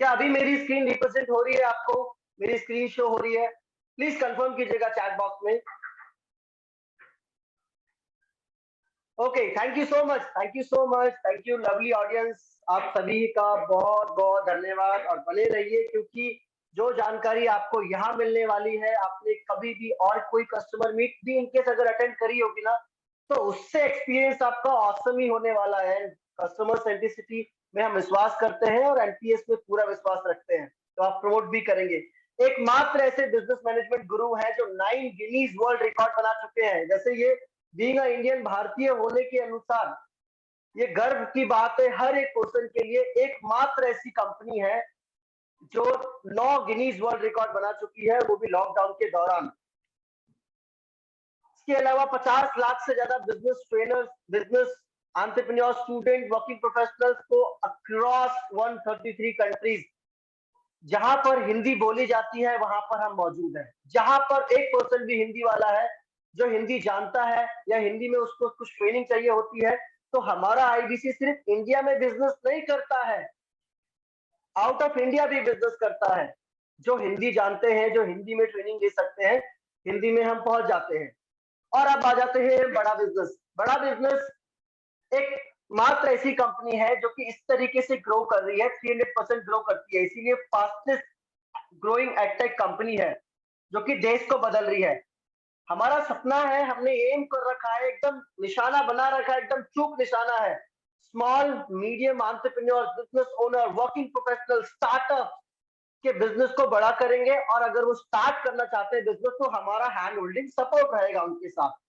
क्या अभी मेरी स्क्रीन रिप्रेजेंट हो रही है आपको? मेरी स्क्रीन शो हो रही है? प्लीज कंफर्म कीजिएगा चैट बॉक्स में। Okay, thank you so much, thank you so much, thank you lovely audience. आप सभी का बहुत बहुत धन्यवाद और बने रहिए, क्योंकि जो जानकारी आपको यहाँ मिलने वाली है, आपने कभी भी और कोई कस्टमर मीट भी इनकेस अगर अटेंड करी होगी ना, तो उससे एक्सपीरियंस आपका ऑसम ही होने वाला है। कस्टमर सेंट्रिसिटी में हम विश्वास करते हैं और एनपीएस में पूरा विश्वास रखते हैं, तो आप प्रमोट भी करेंगे। एकमात्र ऐसे बिजनेस मैनेजमेंट गुरु हैं जो 9 गिनीज वर्ल्ड रिकॉर्ड बना चुके हैं। जैसे ये बीइंग अ इंडियन भारतीय होने के अनुसार ये गर्व की बात है हर एक पर्सन के लिए। एकमात्र ऐसी कंपनी है जो 9 गिनीज वर्ल्ड रिकॉर्ड बना चुकी है, वो भी लॉकडाउन के दौरान। इसके अलावा 50 लाख से ज्यादा business trainers, business entrepreneur, student, working professionals को अक्रॉस 133 कंट्रीज, जहां पर हिंदी बोली जाती है वहां पर हम मौजूद हैं। जहां पर एक पर्सन भी हिंदी वाला है, जो हिंदी जानता है या हिंदी में उसको कुछ ट्रेनिंग चाहिए होती है, तो हमारा आईबीसी सिर्फ इंडिया में बिजनेस नहीं करता है, आउट ऑफ इंडिया भी बिजनेस करता है। जो हिंदी जानते हैं, जो हिंदी में ट्रेनिंग ले सकते हैं, हिंदी में हम पहुंच जाते हैं। और अब आ जाते हैं बड़ा बिजनेस। बड़ा बिजनेस एक मात्र ऐसी कंपनी है जो कि इस तरीके से ग्रो कर रही है, 300% ग्रो करती है, इसीलिए फास्टेस्ट ग्रोइंग एडटेक कंपनी है जो कि देश को बदल रही है। हमारा सपना है, हमने एम कर रखा है, एकदम निशाना बना रखा है, एकदम चूक निशाना है। Small medium entrepreneur, business owner, working professional, startup के बिजनेस को बड़ा करेंगे। और अगर वो स्टार्ट करना चाहते हैं बिजनेस, तो हमारा हैंड होल्डिंग सपोर्ट रहेगा उनके साथ।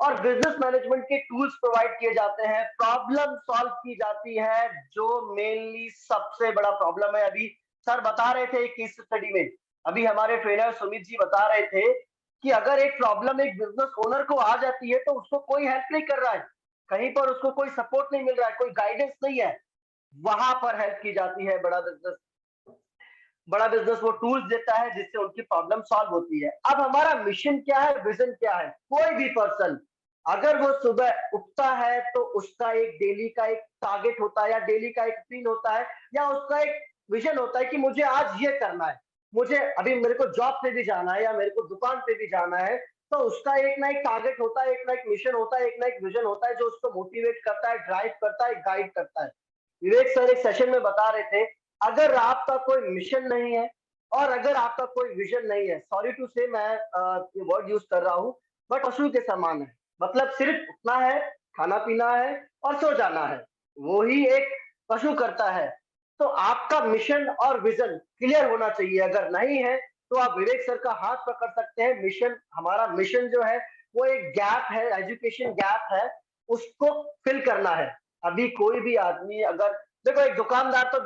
और बिजनेस मैनेजमेंट के टूल्स प्रोवाइड किए जाते हैं, प्रॉब्लम सॉल्व की जाती है, जो मेनली सबसे बड़ा प्रॉब्लम है। अभी सर बता रहे थे एक केस स्टडी में, अभी हमारे ट्रेनर सुमित जी बता रहे थे कि अगर एक प्रॉब्लम एक बिजनेस ओनर को आ जाती है तो उसको कोई हेल्प नहीं कर रहा है, कहीं पर उसको कोई सपोर्ट नहीं मिल रहा है, कोई गाइडेंस नहीं है, वहां पर हेल्प की जाती है। बड़ा बिजनेस वो टूल्स देता है जिससे उनकी प्रॉब्लम सॉल्व होती है। अब हमारा मिशन क्या है, विजन क्या है? कोई भी पर्सन अगर वो सुबह उठता है तो उसका एक डेली का एक टारगेट होता है, या डेली का एक रूटीन होता है, या उसका एक विजन होता है कि मुझे आज ये करना है, मुझे अभी मेरे को जॉब पे भी जाना है या मेरे को दुकान पे भी जाना है। तो उसका एक ना एक टारगेट होता है, एक ना एक मिशन होता है, एक ना एक विजन होता है, जो उसको मोटिवेट करता है, ड्राइव करता है, गाइड करता है। विवेक सर एक सेशन में बता रहे थे, अगर आपका कोई मिशन नहीं है और अगर आपका कोई विजन नहीं है, सॉरी टू से मैं ये वर्ड यूज कर रहा हूं, बट पशु के समान है। मतलब सिर्फ उठना है, खाना पीना है और सो जाना है, वो ही एक पशु करता है। तो आपका मिशन और विजन क्लियर होना चाहिए। अगर नहीं है तो आप विवेक सर का हाथ पकड़ सकते हैं। मिशन, हमारा मिशन जो है वो एक गैप है, एजुकेशन गैप है, उसको फिल करना है। अभी कोई भी आदमी, अगर देखो एक दुकानदार तो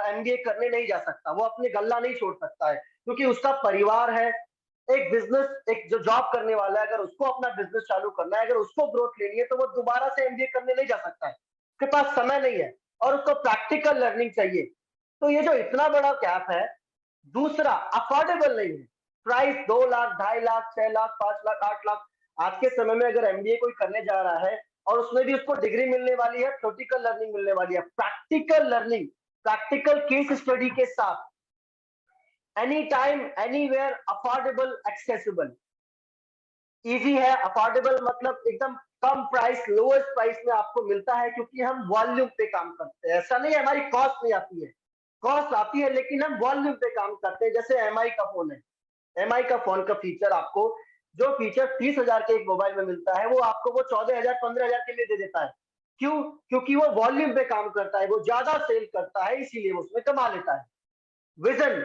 एमबीए करने नहीं जा सकता, वो अपने गल्ला नहीं छोड़ सकता है, क्योंकि उसका परिवार है। एक बिजनेस, एक जो जॉब करने वाला है, अगर उसको अपना बिजनेस चालू करना है, अगर उसको ग्रोथ लेनी है, तो वो दोबारा से एमबीए करने नहीं जा सकता है, उसके पास समय नहीं है और उसको प्रैक्टिकल लर्निंग चाहिए। तो ये जो इतना बड़ा गैप है, दूसरा अफोर्डेबल नहीं है। प्राइस 2 लाख, 2.5 लाख, 6 लाख, 5 लाख, 8 लाख। आज के समय में अगर एमबीए कोई करने जा रहा है और उसमें भी उसको डिग्री मिलने वाली है, थ्योरेटिकल लर्निंग मिलने वाली है, practical learning, practical case study के साथ, any time, anywhere, affordable, accessible, easy है। अफोर्डेबल मतलब एकदम कम प्राइस, लोएस्ट प्राइस में आपको मिलता है, क्योंकि हम वॉल्यूम पे काम करते हैं। ऐसा नहीं है हमारी कॉस्ट नहीं आती है, कॉस्ट आती है, लेकिन हम वॉल्यूम पे काम करते हैं। जैसे एमआई का फोन है, एमआई का फोन का फीचर आपको, जो फीचर 30,000 के एक मोबाइल में मिलता है, वो आपको वो 14,000, 15,000 के लिए दे देता है। क्यों? क्योंकि वो वॉल्यूम पे काम करता है, वो ज्यादा सेल करता है, इसीलिए वो उसमें कमा लेता है। विजन,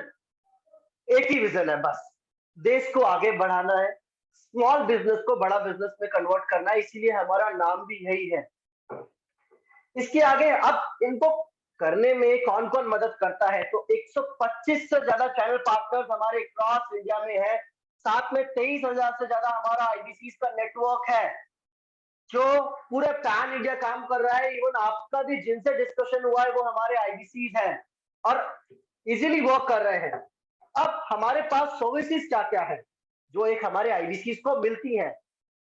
एक ही विजन है बस, देश को आगे बढ़ाना है, स्मॉल बिजनेस को बड़ा बिजनेस में कन्वर्ट करना है, इसीलिए हमारा नाम भी यही है। इसके आगे अब इनको करने में कौन कौन मदद करता है, तो 125 से ज्यादा चैनल पार्टनर्स हमारे क्रॉस इंडिया में है। साथ में 23,000 से ज्यादा हमारा आईबीसी का नेटवर्क है, जो पूरे पैन इंडिया काम कर रहा है। इवन आपका भी जिनसे डिस्कशन हुआ है वो हमारे आईबीसी हैं और इजीली वर्क कर रहे हैं। अब हमारे पास सर्विसेज क्या क्या है जो एक हमारे आईबीसी को मिलती है,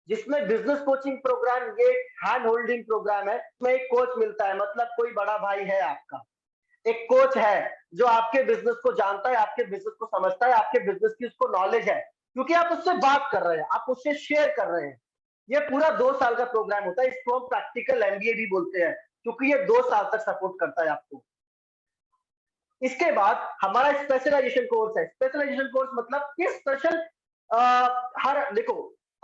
जिसमें बिजनेस कोचिंग प्रोग्राम, ये हैंड होल्डिंग प्रोग्राम है, उसमें एक कोच मिलता है, मतलब कोई बड़ा भाई है आपका, एक कोच है जो आपके बिजनेस को जानता है, आपके बिजनेस को समझता है, आपके बिजनेस की उसको नॉलेज है, क्योंकि आप उससे बात कर रहे हैं, आप उससे शेयर कर रहे हैं। ये पूरा 2 साल का प्रोग्राम होता है, इसको हम प्रैक्टिकल एमबीए भी बोलते हैं, क्योंकि ये 2 साल तक सपोर्ट करता है आपको। इसके बाद हमारा स्पेशलाइजेशन कोर्स है। स्पेशलाइजेशन कोर्स मतलब कि स्पेशल, हर देखो,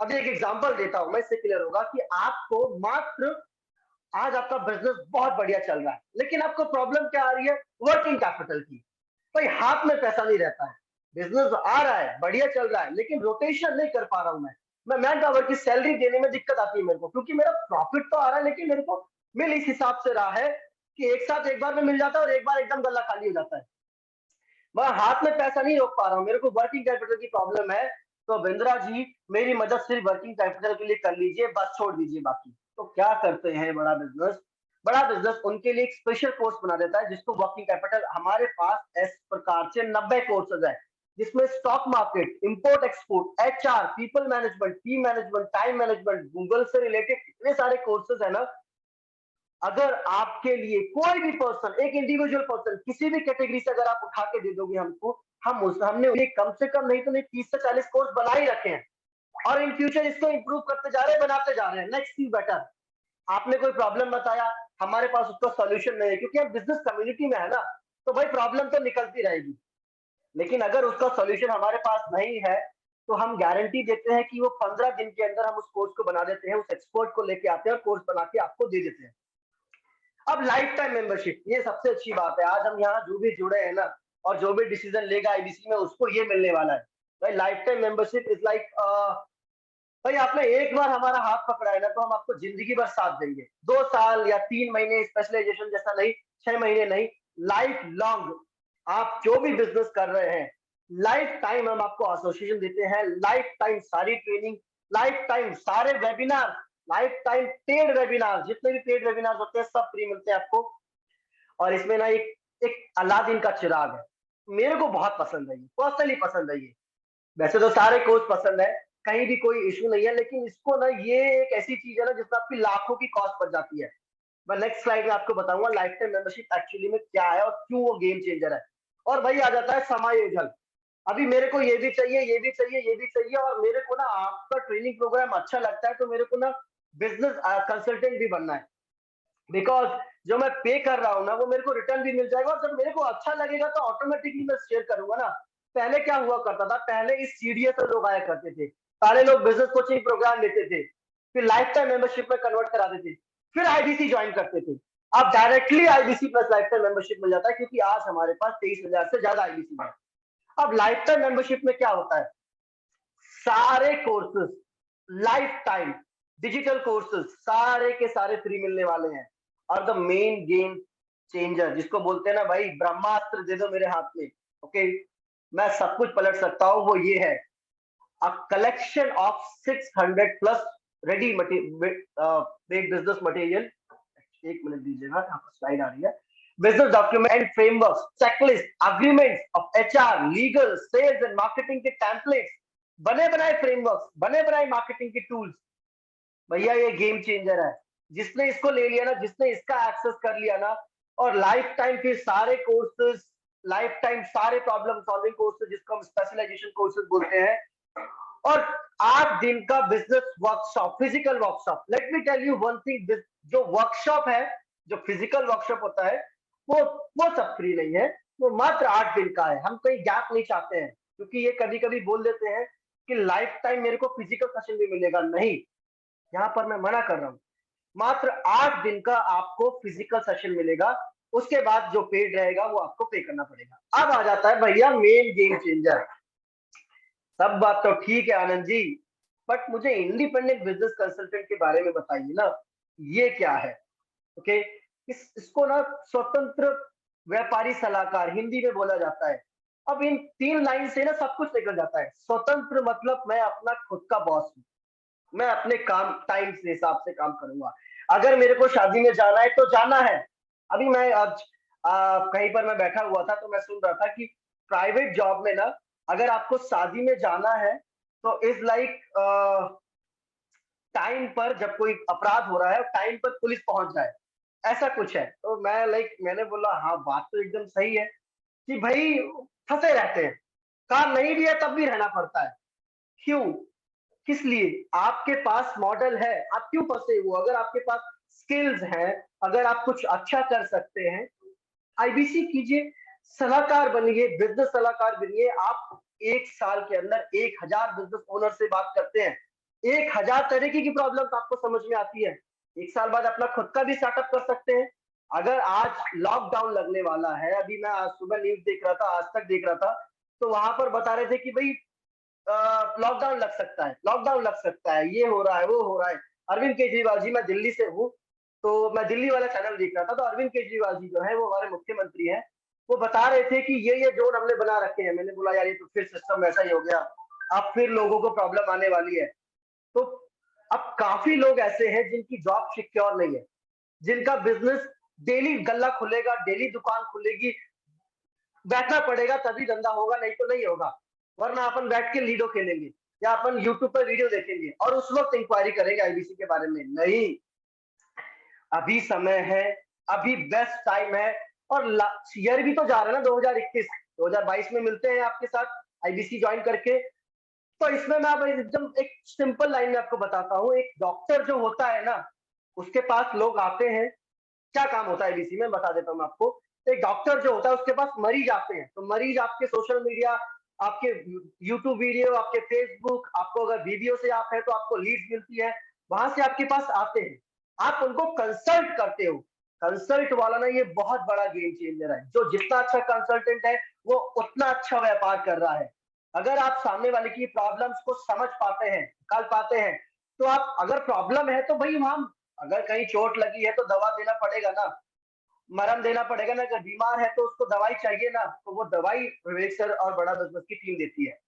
अभी एक एग्जांपल देता हूं मैं, इससे क्लियर होगा कि आपको मात्र, आज आपका बिजनेस बहुत बढ़िया चल रहा है, लेकिन आपको प्रॉब्लम क्या आ रही है? वर्किंग कैपिटल की। भाई हाथ में पैसा नहीं रहता है, बिजनेस आ रहा है, बढ़िया चल रहा है, लेकिन रोटेशन नहीं कर पा रहा हूं मैं मैन पावर की सैलरी देने में दिक्कत आती है मेरे को, क्योंकि मेरा प्रॉफिट तो आ रहा है, लेकिन मेरे को मिल इस हिसाब से रहा है कि एक साथ एक बार में मिल जाता है और एक बार एकदम गला खाली हो जाता है। मैं हाथ में पैसा नहीं रोक पा रहा हूँ, मेरे को वर्किंग कैपिटल की प्रॉब्लम है। तो बिंद्रा जी, मेरी मदद सिर्फ वर्किंग कैपिटल के लिए कर लीजिए, बस छोड़ दीजिए बाकी। तो क्या करते हैं बड़ा बिजनेस उनके लिए एक स्पेशल कोर्स बना देता है, जिसको वर्किंग कैपिटल। हमारे पास इस प्रकार से 90 कोर्सेज है, जिसमें stock market, import export, HR, people management, team management, time management, Google से रिलेटेड इतने सारे कोर्सेज है ना। अगर आपके लिए कोई भी पर्सन, एक इंडिविजुअल पर्सन, किसी भी कैटेगरी से अगर आप उठा के दे दोगे हमको, हमने उन्हें कम से कम नहीं तो नहीं 30 से 40 कोर्स बना ही रखे हैं, और इन फ्यूचर इसको इंप्रूव करते जा रहे हैं, बनाते जा रहे हैं, नेक्स्ट यू बेटर। आपने कोई प्रॉब्लम बताया, हमारे पास उसका सॉल्यूशन नहीं है, क्योंकि हम बिजनेस कम्युनिटी में है ना, तो भाई प्रॉब्लम तो निकलती रहेगी, लेकिन अगर उसका सॉल्यूशन हमारे पास नहीं है, तो हम गारंटी देते हैं कि वो 15 दिन के अंदर हम उस कोर्स को बना देते हैं, उस एक्सपर्ट को लेके आते हैं और कोर्स बना के आपको दे देते हैं। अब लाइफ टाइम मेंबरशिप, ये सबसे अच्छी बात है। आज हम यहाँ जो भी जुड़े हैं ना, और जो भी डिसीजन लेगा आईबीसी में, उसको ये मिलने वाला है। भाई life time membership is like, भाई आपने एक बार हमारा हाथ पकड़ा है ना, तो हम आपको जिंदगी भर साथ देंगे। 2 साल या 3 महीने स्पेशलाइजेशन जैसा नहीं, 6 महीने नहीं, लाइफ लॉन्ग। आप जो भी बिजनेस कर रहे हैं, लाइफ टाइम हम आपको एसोसिएशन देते हैं, लाइफ टाइम सारी ट्रेनिंग, लाइफ टाइम सारे webinar, life time paid webinar, जितने भी पेड वेबिनार होते हैं सब फ्री मिलते हैं आपको। और इसमें ना एक एक अलादीन का चिराग है, मेरे को बहुत पसंद है, ये पर्सनली पसंद है ये। वैसे तो सारे कोर्स पसंद है, कहीं भी कोई इशू नहीं है, लेकिन इसको ना, ये एक ऐसी चीज है ना जिसमें आपकी लाखों की कॉस्ट पड़ जाती है। मैं नेक्स्ट स्लाइड में आपको बताऊंगा लाइफ टाइम मेंबरशिप एक्चुअली में क्या है और क्यों वो गेम चेंजर है। और भाई आ जाता है समायोजन। अभी मेरे को ये भी चाहिए, ये भी चाहिए, ये भी चाहिए, और मेरे को ना आपका ट्रेनिंग प्रोग्राम अच्छा लगता है, तो मेरे को ना बिजनेस कंसल्टेंट भी बनना है, बिकॉज जो मैं पे कर रहा हूँ ना, वो मेरे को रिटर्न भी मिल जाएगा, और जब मेरे को अच्छा लगेगा तो ऑटोमेटिकली मैं शेयर करूंगा ना। पहले क्या हुआ करता था, पहले इस सीडीएस से लोग आया करते थे, सारे लोग बिजनेस कोचिंग प्रोग्राम लेते थे, फिर लाइफ टाइम मेंबरशिप में कन्वर्ट कराते थे, फिर आईबीसी ज्वाइन करते थे। अब directly IBC plus lifetime membership मिल जाता है, क्योंकि आज हमारे पास 23,000 से ज्यादा आईबीसी है। अब लाइफ टाइम मेंबरशिप में क्या होता है, सारे courses life time digital courses सारे के सारे फ्री मिलने वाले हैं। और द मेन गेम चेंजर, जिसको बोलते हैं ना भाई, ब्रह्मास्त्र दे दो मेरे हाथ में, ओके, मैं सब कुछ पलट सकता हूँ, वो ये है, a collection of 600 plus ready business material. एक मिनट दीजिएगा, यहाँ पर स्लाइड आ रही है। Business document and framework, checklist, agreement of HR, legal, sales and marketing के टेम्पलेट्स, बने बनाए फ्रेमवर्क, बने बनाए मार्केटिंग के टूल्स। भैया ये गेम चेंजर है। जिसने इसको ले लिया ना, जिसने इसका एक्सेस कर लिया ना, और लाइफ टाइम फिर सारे कोर्सेज, लाइफ टाइम सारे प्रॉब्लम सॉल्विंग कोर्सेज, जिसको हम स्पेशलाइजेशन कोर्सेज बोलते हैं, और 8 दिन का business workshop, physical workshop. Let me tell you one thing, जो वर्कशॉप है, जो फिजिकल वर्कशॉप होता है, वो वो सब फ्री नहीं है, वो मात्र 8 दिन का है। हम कहीं गैप नहीं चाहते हैं, क्योंकि ये कभी कभी बोल देते हैं कि लाइफ टाइम मेरे को फिजिकल सेशन भी मिलेगा, नहीं, यहाँ पर मैं मना कर रहा हूँ। मात्र 8 दिन का आपको फिजिकल सेशन मिलेगा, उसके बाद जो पेड रहेगा वो आपको पे करना पड़ेगा। अब आ जाता है भैया मेन गेम चेंजर। सब बात तो ठीक है आनंद जी, बट मुझे इंडिपेंडेंट बिजनेस कंसल्टेंट के बारे में बताइए ना, ये क्या है? ओके, इसको ना स्वतंत्र व्यापारी सलाहकार हिंदी में बोला जाता है। अब इन 3 लाइन से ना सब कुछ निकल जाता है। स्वतंत्र मतलब मैं अपना खुद का बॉस हूँ, मैं अपने काम टाइम के हिसाब से काम करूंगा। अगर मेरे को शादी में जाना है तो जाना है। अभी मैं आज कहीं पर मैं बैठा हुआ था, तो मैं सुन रहा था कि प्राइवेट जॉब में ना, अगर आपको शादी में जाना है, तो इज लाइक टाइम पर जब कोई अपराध हो रहा है, टाइम पर पुलिस पहुंच जाए, ऐसा कुछ है। तो मैंने बोला हाँ बात तो एकदम सही है कि भाई फंसे रहते हैं, काम नहीं भी है तब भी रहना पड़ता है। क्यों? किस लिए? आपके पास मॉडल है, आप क्यों फंसे हो? अगर आपके पास स्किल्स हैं, अगर आप कुछ अच्छा कर सकते हैं, आईबीसी कीजिए, सलाहकार बनिए, बिजनेस सलाहकार बनिए। आप एक साल के अंदर 1000 बिजनेस ओनर से बात करते हैं, 1000 तरीके की प्रॉब्लम आपको समझ में आती है। एक साल बाद अपना खुद का भी स्टार्टअप कर सकते हैं। अगर आज लॉकडाउन लगने वाला है, अभी मैं आज सुबह न्यूज देख रहा था, आज तक देख रहा था, तो वहां पर बता रहे थे कि भाई लॉकडाउन लग सकता है, लॉकडाउन लग सकता है, ये हो रहा है, वो हो रहा है। अरविंद केजरीवाल जी, मैं दिल्ली से हूँ, तो मैं दिल्ली वाला चैनल देख रहा था, तो अरविंद केजरीवाल जी जो है वो हमारे मुख्यमंत्री हैं, वो बता रहे थे कि ये जोन हमने बना रखे हैं। मैंने बोला यार ये तो फिर सिस्टम ऐसा ही हो गया, अब फिर लोगों को प्रॉब्लम आने वाली है। तो अब काफी लोग ऐसे हैं जिनकी जॉब सिक्योर नहीं है, जिनका बिजनेस डेली गल्ला खुलेगा, डेली दुकान खुलेगी, बैठना पड़ेगा तभी धंधा होगा, नहीं तो नहीं होगा। वरना अपन बैठ के लीडो खेलेंगे या अपन यूट्यूब पर वीडियो देखेंगे और उस वक्त इंक्वायरी करेंगे आईबीसी के बारे में। नहीं, अभी समय है, अभी बेस्ट टाइम है। और ईयर भी तो जा रहा है ना, 2021, 2022 में मिलते हैं आपके साथ आईबीसी ज्वाइन करके। तो इसमें मैं अब एकदम एक सिंपल लाइन में आपको बताता हूँ। एक डॉक्टर जो होता है ना, उसके पास लोग आते हैं, क्या काम होता है आईबीसी में बता देता हूँ मैं आपको। एक डॉक्टर जो होता है उसके पास मरीज आते हैं, तो मरीज आपके सोशल मीडिया, आपके यूट्यूब वीडियो, आपके फेसबुक, आपको अगर वीडियो से आप है तो आपको लीड्स मिलती है, वहां से आपके पास आते हैं, आप उनको कंसल्ट करते हो। कंसल्ट वाला ना ये बहुत बड़ा गेम चेंजर है। जो जितना अच्छा कंसल्टेंट है वो उतना अच्छा व्यापार कर रहा है। अगर आप सामने वाले की प्रॉब्लम्स को समझ पाते हैं, निकाल पाते हैं, तो आप, अगर प्रॉब्लम है तो भाई वहां, अगर कहीं चोट लगी है तो दवा देना पड़ेगा ना, मरहम देना पड़ेगा ना। अगर बीमार है तो उसको दवाई चाहिए ना, तो वो दवाई विवेक सर और बड़ा बिजनेस की टीम देती है।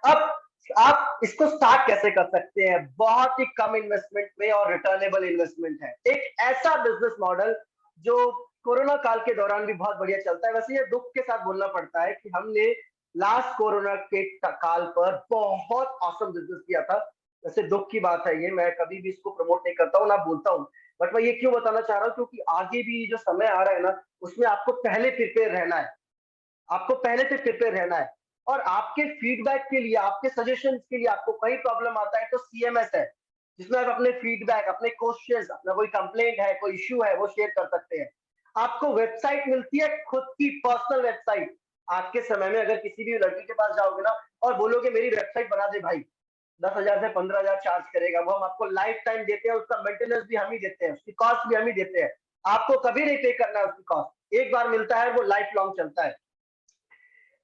अब आप इसको स्टार्ट कैसे कर सकते हैं? बहुत ही कम इन्वेस्टमेंट में और रिटर्नेबल इन्वेस्टमेंट है। एक ऐसा बिजनेस मॉडल जो कोरोना काल के दौरान भी बहुत बढ़िया चलता है। वैसे ये दुख के साथ बोलना पड़ता है कि हमने लास्ट कोरोना के काल पर बहुत औसम बिजनेस किया था। वैसे दुख की बात है ये, मैं कभी भी इसको प्रमोट नहीं करता हूँ ना बोलता हूँ, बट मैं ये क्यों बताना चाह रहा हूँ, क्योंकि आगे भी जो समय आ रहा है ना, उसमें आपको पहले प्रिपेयर रहना है, आपको पहले से प्रिपेयर रहना है। और आपके फीडबैक के लिए, आपके सजेशंस के लिए, आपको कहीं प्रॉब्लम आता है तो सीएमएस है, जिसमें आप अपने फीडबैक, अपने क्वेश्चंस, अपना कोई कंप्लेंट है, कोई इश्यू है, वो शेयर कर सकते हैं। आपको वेबसाइट मिलती है, खुद की पर्सनल वेबसाइट। आज के समय में अगर किसी भी लड़की के पास जाओगे ना और बोलोगे मेरी वेबसाइट बना दे भाई, 10,000 से 15,000 चार्ज करेगा वो। हम आपको लाइफ टाइम देते हैं, उसका मेंटेनेंस भी हम ही देते हैं, उसकी कॉस्ट भी हम ही देते हैं। आपको कभी नहीं पे करना है उसकी कॉस्ट, एक बार मिलता है वो लाइफ लॉन्ग चलता है।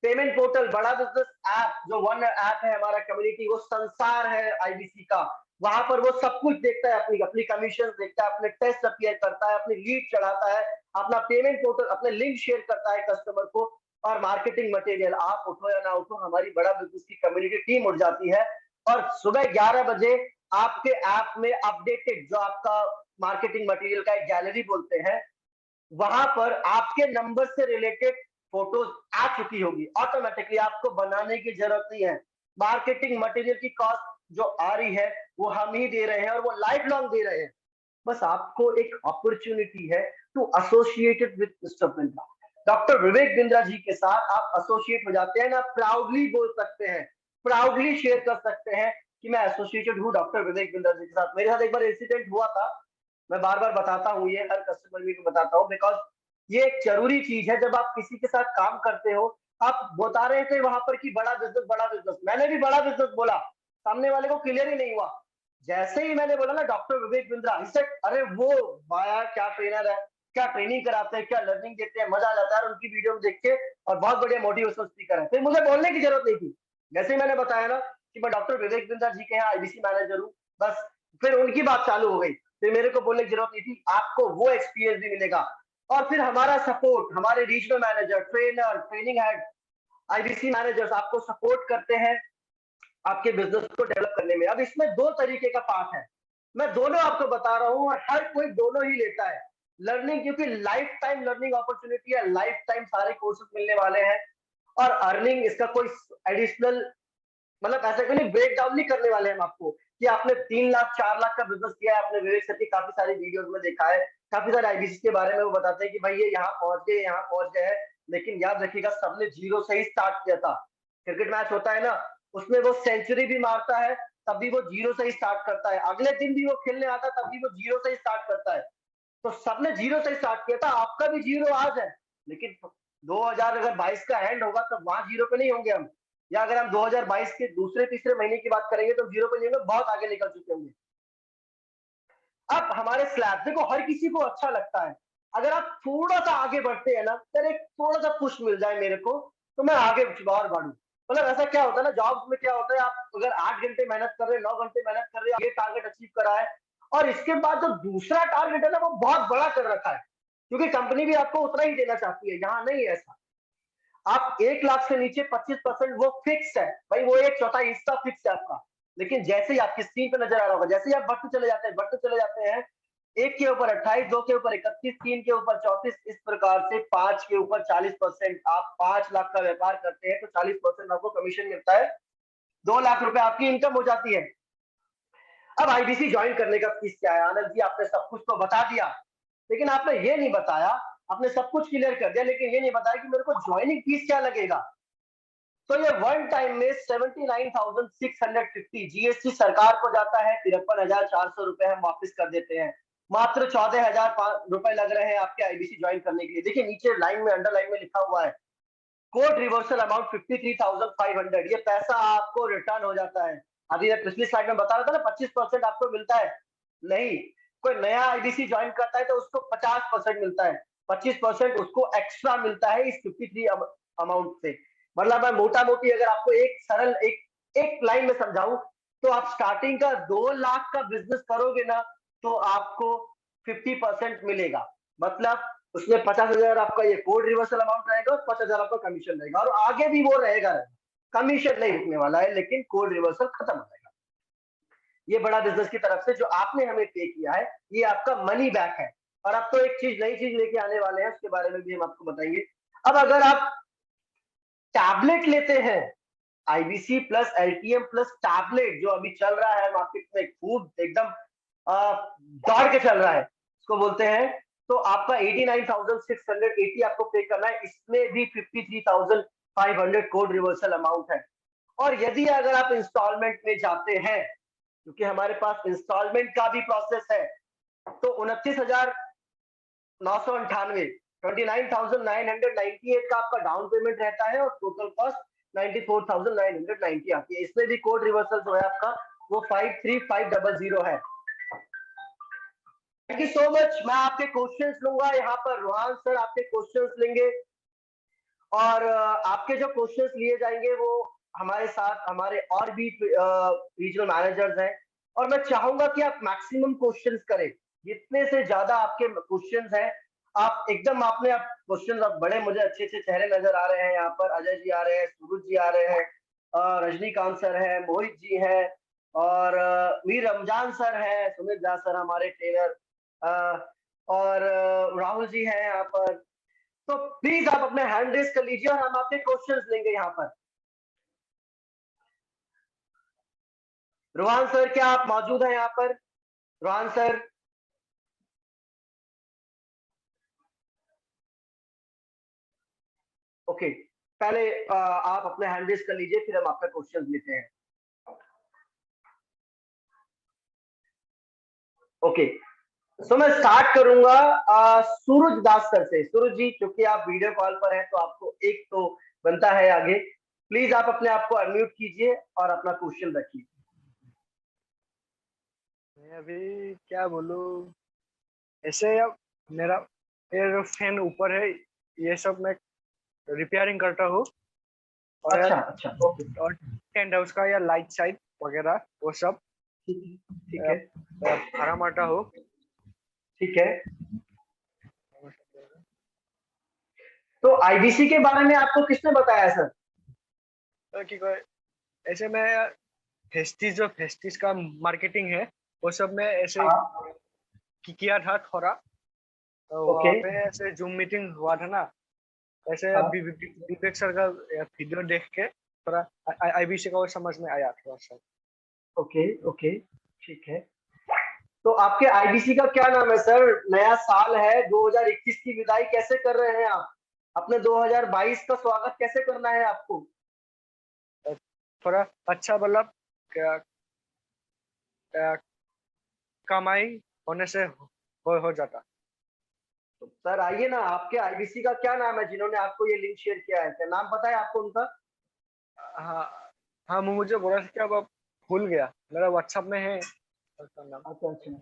पेमेंट पोर्टल, बड़ा बिजनेस ऐप, जो वन ऐप है हमारा कम्युनिटी, वो संसार है आईबीसी का। वहां पर वो सब कुछ देखता है, अपनी अपनी कमीशन देखता है, अपने टेस्ट अपीयर करता है, अपनी लीड चढ़ाता है, अपना पेमेंट पोर्टल, अपने लिंक शेयर करता है कस्टमर को। और मार्केटिंग मटेरियल, आप उठो या ना उठो, हमारी बड़ा बिजनेस की कम्युनिटी टीम उठ जाती है और सुबह 11 बजे आपके ऐप में अपडेटेड जो आपका मार्केटिंग मटेरियल का एक गैलरी बोलते हैं, वहां पर आपके नंबर से रिलेटेड फोटोज आ चुकी होगी ऑटोमेटिकली, आपको बनाने की जरूरत नहीं है। मार्केटिंग मटेरियल की कॉस्ट जो आ रही है वो हम ही दे रहे हैं और वो लाइफ लॉन्ग दे रहे हैं। बस आपको एक अपॉर्चुनिटी है to associated with mister Bindra. Doctor Vivek Bindra ji के साथ आप एसोसिएट हो जाते हैं ना, प्राउडली बोल सकते हैं, प्राउडली शेयर कर सकते हैं कि मैं एसोसिएटेड हूँ डॉक्टर विवेक बिंद्रा जी के साथ। मेरे साथ एक बार इंसिडेंट हुआ था, मैं बार बार बताता हूँ, ये हर कस्टमर भी को बताता हूँ, बिकॉज ये एक जरूरी चीज है। जब आप किसी के साथ काम करते हो, आप बता रहे थे वहां पर कि बड़ा बिजनेस, बड़ा बिजनेस, मैंने भी बड़ा बिजनेस बोला, सामने वाले को क्लियर ही नहीं हुआ। जैसे ही मैंने बोला ना डॉक्टर विवेक बिंद्रा, इसे अरे वो वाया क्या ट्रेनर है, क्या ट्रेनिंग कराते हैं, क्या लर्निंग देते हैं, मजा आ जाता है उनकी वीडियो में देख के, और बहुत बढ़िया मोटिवेशनल स्पीकर है। फिर मुझे बोलने की जरूरत नहीं थी, जैसे ही मैंने बताया ना कि मैं डॉक्टर विवेक बिंद्रा जी के यहाँ आईबीसी मैनेजर हूँ, बस फिर उनकी बात चालू हो गई। फिर मेरे को बोलने की जरूरत नहीं थी, आपको वो एक्सपीरियंस भी मिलेगा। और फिर हमारा सपोर्ट, हमारे regional manager, trainer, training head, IBC managers आपको सपोर्ट करते हैं आपके बिजनेस को डेवलप करने में। अब इसमें दो तरीके का पार्ट है, मैं दोनों आपको बता रहा हूं और हर कोई दोनों ही लेता है लर्निंग, क्योंकि लाइफ टाइम लर्निंग अपॉर्चुनिटी है, लाइफ टाइम सारे कोर्सेज मिलने वाले हैं। और अर्निंग इसका कोई एडिशनल, मतलब ऐसा कोई ब्रेक डाउन नहीं करने वाले हम आपको कि आपने 3 लाख 4 लाख का बिजनेस किया है। आपने विवेक सर की काफी सारी वीडियोस में देखा है, काफी सारे आईबीसी के बारे में वो बताते हैं कि भाई ये यहाँ पहुंच गए हैं, लेकिन याद रखिएगा सबने जीरो से ही स्टार्ट किया था। क्रिकेट मैच होता है ना, उसमें वो सेंचुरी भी मारता है तब भी वो जीरो से ही स्टार्ट करता है, अगले दिन भी वो खेलने आता है तब भी वो जीरो से ही स्टार्ट करता है। तो सबने जीरो से स्टार्ट किया था, आपका भी जीरो आज है, लेकिन 2022 का एंड होगा तो वहां जीरो पे नहीं होंगे हम, या अगर हम 2022 के दूसरे तीसरे महीने की बात करेंगे तो जीरो पे नहीं होंगे, बहुत आगे निकल चुके होंगे। अब हमारे स्लैब देखो हर किसी को अच्छा लगता है, अगर आप थोड़ा सा आगे बढ़ते हैं ना, अगर एक थोड़ा सा पुश मिल जाए मेरे को तो मैं आगे और बढ़ू। मतलब ऐसा क्या होता है ना, जॉब्स में क्या होता है, आप अगर 8 घंटे मेहनत कर रहे हैं, 9 घंटे मेहनत कर रहे हैं, ये टारगेट अचीव करा है, और इसके बाद जो दूसरा टारगेट है ना वो बहुत बड़ा कर रखा है, क्योंकि कंपनी भी आपको उतना ही देना चाहती है। यहाँ नहीं है ऐसा, आप 1 लाख से नीचे 25% वो फिक्स है भाई, वो एक चौथाई हिस्सा फिक्स है आपका। लेकिन जैसे ही आपकी स्क्रीन पे नजर आ रहा होगा, जैसे ही आप बढ़ते चले जाते हैं, 1 के ऊपर 28, 2 के ऊपर 31, 3 के ऊपर 34, इस प्रकार से 5 के ऊपर 40%, आप 5 लाख का व्यापार करते हैं तो 40% आपको कमीशन मिलता है, 2 लाख रुपए आपकी इनकम हो जाती है। अब आईबीसी ज्वाइन करने का फीस क्या है? आनंद जी आपने सब कुछ तो बता दिया, लेकिन आपने ये नहीं बताया, आपने सब कुछ क्लियर कर दिया लेकिन ये नहीं बताया कि मेरे को ज्वाइनिंग फीस क्या लगेगा। तो ये वन टाइम में 79,650 जीएसटी सरकार को जाता है, 53,400 रुपए हम वापस कर देते हैं, मात्र 14,000 रुपए लग रहे हैं आपके आईबीसी ज्वाइन करने के लिए। देखिए नीचे लाइन में अंडरलाइन में लिखा हुआ है, कोर्ट रिवर्सल अमाउंट 53,500, ये पैसा आपको रिटर्न हो जाता है। अभी मैं पिछली स्लाइड में बता रहा था ना 25% आपको मिलता है, नहीं, कोई नया आईबीसी ज्वाइन करता है तो उसको 50% मिलता है, 25% उसको एक्स्ट्रा मिलता है इस 53 अमाउंट से। मतलब मैं मोटा मोटी अगर आपको एक सरल एक लाइन में समझाऊं, तो आप स्टार्टिंग का 2 लाख का बिजनेस करोगे ना तो आपको 50% मिलेगा, मतलब उसमें 50,000 आपका ये कोड रिवर्सल अमाउंट रहेगा और 5,000 आपका कमीशन रहेगा, और आगे भी वो रहेगा, कमीशन नहीं रुकने वाला है लेकिन कोड रिवर्सल खत्म हो जाएगा। ये बड़ा बिजनेस की तरफ से जो आपने हमें पे किया है ये आपका मनी बैक है। और अब तो एक चीज नई चीज लेके आने वाले हैं, उसके बारे में भी हम आपको बताएंगे। अब अगर आप टैबलेट लेते हैं, IBC plus LTM plus tablet जो अभी चल रहा है मार्केट में, खूब एकदम दौड़ के चल रहा है, इसको बोलते हैं, तो आपका 89,680 आपको पे करना है, इसमें भी 53,500 कोड रिवर्सल अमाउंट है। और यदि अगर आप इंस्टॉलमेंट में जाते हैं, क्योंकि हमारे पास इंस्टॉलमेंट का भी प्रोसेस है, तो 29,998, 29,998 का आपका डाउन पेमेंट रहता है और टोटल कॉस्ट 94,990 आती है। इसमें भी कोड रिवर्सल जो है आपका वो 53500 है। Thank you so much. मैं आपके क्वेश्चंस लूंगा यहाँ पर, रोहन सर आपके क्वेश्चंस लेंगे, और आपके जो क्वेश्चंस लिए जाएंगे वो हमारे साथ हमारे और भी रीजनल मैनेजर्स हैं, और मैं चाहूंगा कि आप मैक्सिमम क्वेश्चंस करें, जितने से ज्यादा आपके क्वेश्चंस हैं आप एकदम, आपने आप क्वेश्चंस, आप बड़े मुझे अच्छे अच्छे चेहरे नजर आ रहे हैं यहाँ पर, अजय जी आ रहे हैं, सूरज जी आ रहे हैं, रजनीकांत सर है, मोहित जी है, और मीर रमजान सर है, सुमित झा सर हमारे ट्रेनर, और राहुल जी हैं यहाँ पर। तो प्लीज आप अपने हैंड रेस कर लीजिए और हम आपके क्वेश्चंस लेंगे यहाँ पर। रोहन सर क्या आप मौजूद हैं यहाँ पर? रोहन सर, ओके, पहले आप अपने हैंड रेस कर लीजिए फिर हम आपका क्वेश्चंस लेते हैं। ओके, तो मैं स्टार्ट करूंगा सूरज दास सर से। सूरज जी, क्योंकि आप वीडियो कॉल पर हैं तो आपको एक तो बनता है आगे, प्लीज आप अपने आप को अनम्यूट कीजिए और अपना क्वेश्चन रखिए। मैं अभी क्या बोलूं, ऐसे अब मेरा एयर फैन ऊपर है, ये सब मैं रिपेयरिंग करता हूँ, और अच्छा अच्छा, ओके, और टेंट हाउस का या लाइट साइड वगैरह वो सब ठीक है, भाड़ा मारता हूँ। ठीक है। तो आईबीसी के बारे में आपको किसने बताया सर? कि कोई ऐसे मैं फेस्टिज जो फेस्टिज का मार्केटिंग है वो सब में ऐसे हाँ, किया था थोड़ा, तो ओके, वहाँ पे ऐसे जूम मीटिंग हुआ था ना, ऐसे हाँ, विवेक सर का वीडियो देख के थोड़ा आईबीसी का वो समझ में आया थोड़ा सा। ओके, ओके, ठीक है। तो आपके आईबीसी का क्या नाम है सर? नया साल है, 2021 की विदाई कैसे कर रहे हैं आप? अपने 2022 का स्वागत कैसे करना है आपको? थोड़ा अच्छा मतलब क्या क्या कमाई होने से हो जाता। तो सर आइए ना, आपके आईबीसी का क्या नाम है जिन्होंने आपको ये लिंक शेयर किया है? क्या नाम पता है आपको उनका? हाँ हाँ, मुझे बोला था क्या, अब भूल गया, मेरा व्हाट्सएप में है उसका नाम। अच्छा अच्छा,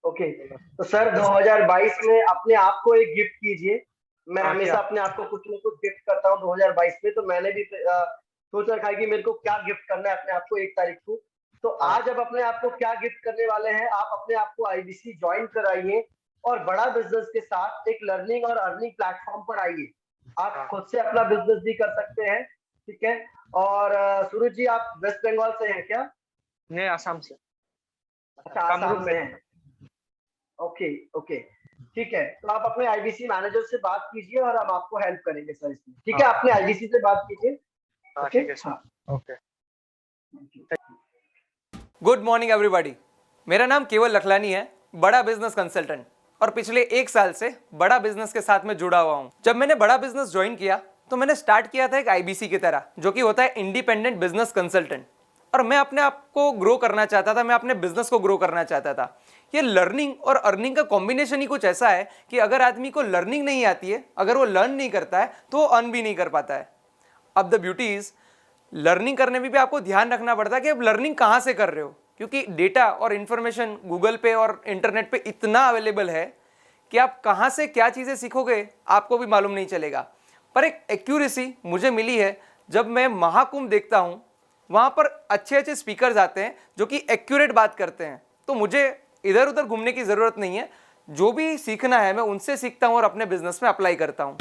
ओके। तो सर 2022 में अपने आप को एक गिफ्ट कीजिए। मैं हाँ हमेशा क्या? अपने आप को कुछ ना कुछ गिफ्ट करता हूँ 2022 में, तो मैंने भी सोच रखा है कि मेरे को क्या गिफ्ट करना है अपने आप को 1 तारीख को। तो हाँ आज अब अपने आप को क्या गिफ्ट करने वाले हैं, आप अपने आप को आईबीसी ज्वाइन कराइए और बड़ा बिजनेस के साथ एक लर्निंग और अर्निंग प्लेटफॉर्म पर आइए। आप हाँ, खुद से अपना बिजनेस भी कर सकते हैं, ठीक है। और सूरज जी, आप वेस्ट बंगाल से हैं क्या? नहीं, आसाम से, अच्छा, कामरूप आसाम में। से हैं। ओके ओके, ठीक है। तो आप अपने आईबीसी मैनेजर से बात कीजिए और हम आपको हेल्प करेंगे सर इसमें, ठीक हाँ है। अपने आईबीसी से बात कीजिए। हाँ, ओके, ठीक है सर। हाँ। ओके। Good morning everybody. मेरा नाम केवल लखलानी है, बड़ा बिजनेस कंसल्टेंट, और पिछले 1 साल से बड़ा बिजनेस के साथ में जुड़ा हुआ हूं। जब मैंने बड़ा बिजनेस ज्वाइन किया तो मैंने स्टार्ट किया था एक आईबीसी की तरह, जो कि होता है इंडिपेंडेंट बिजनेस कंसल्टेंट। और मैं अपने आप को ग्रो करना चाहता था, मैं अपने बिजनेस को ग्रो करना चाहता था। ये लर्निंग और अर्निंग का कॉम्बिनेशन ही कुछ ऐसा है कि अगर आदमी को लर्निंग नहीं आती है, अगर वो लर्न नहीं करता है, तो वो अर्न भी नहीं कर पाता है। अब द ब्यूटी इज, लर्निंग करने में भी आपको ध्यान रखना पड़ता है कि आप लर्निंग कहाँ से कर रहे हो, क्योंकि डेटा और इंफॉर्मेशन गूगल पे और इंटरनेट पे इतना अवेलेबल है कि आप कहाँ से क्या चीज़ें सीखोगे आपको भी मालूम नहीं चलेगा। पर एक एक्यूरेसी मुझे मिली है जब मैं महाकुंभ देखता हूँ, वहाँ पर अच्छे अच्छे स्पीकर्स आते हैं जो कि एक्यूरेट बात करते हैं। तो मुझे इधर उधर घूमने की ज़रूरत नहीं है, जो भी सीखना है मैं उनसे सीखता हूँ और अपने बिजनेस में अप्लाई करता हूँ।